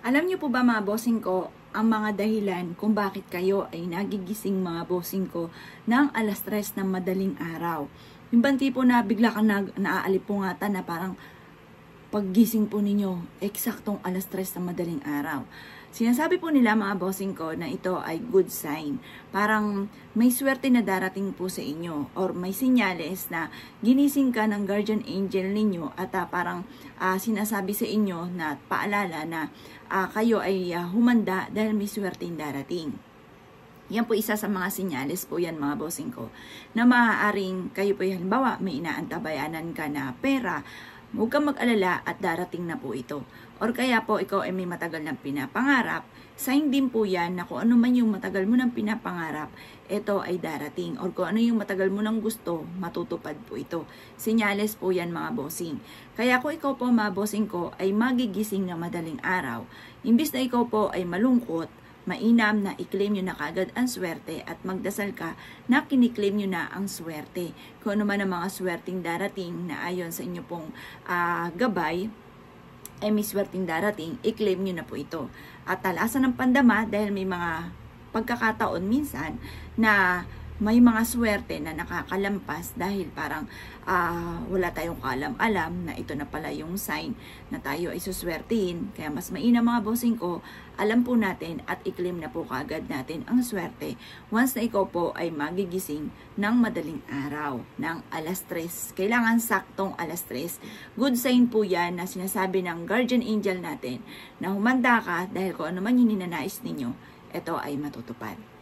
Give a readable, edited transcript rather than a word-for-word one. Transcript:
Alam niyo po ba mga bossing ko, ang mga dahilan kung bakit kayo ay nagigising mga bossing ko ng alas 3 ng madaling araw. Yung bang tipo na bigla ka naaalipungatan na parang paggising po ninyo, eksaktong alas 3 ng madaling araw. Sinasabi po nila mga bossing ko na ito ay good sign. Parang may swerte na darating po sa inyo or may sinyales na ginising ka ng guardian angel ninyo at parang sinasabi sa inyo na paalala na kayo ay humanda dahil may swerteng darating. Yan po isa sa mga sinyales po yan mga bossing ko na maaaring kayo po halimbawa may inaantabayanan ka na pera. Huwag kang mag-alala at darating na po ito. Or kaya po ikaw ay may matagal ng pinapangarap, sign din po yan na kung ano man yung matagal mo ng pinapangarap, ito ay darating. Or kung ano yung matagal mo ng gusto, matutupad po ito. Sinyales po yan mga bossing. Kaya kung ikaw po mga bossing ko ay magigising na madaling araw, imbis na ikaw po ay malungkot, mainam na i-claim nyo na kagad ang swerte at magdasal ka na kiniklaim nyo na ang swerte. Kung ano man ang mga swerteng darating na ayon sa inyo pong gabay, ay may swerteng darating, i-claim nyo na po ito. At talasan ng pandama dahil may mga pagkakataon minsan na may mga swerte na nakakalampas dahil parang wala tayong kaalam-alam na ito na pala yung sign na tayo ay suswertein. Kaya mas mainam mga bossing ko, alam po natin at i-claim na po kaagad natin ang swerte once na ikaw po ay magigising ng madaling araw ng alas 3. Kailangan saktong alas 3. Good sign po yan na sinasabi ng guardian angel natin na humanda ka dahil kung ano man yung ninanais ninyo, ito ay matutupad.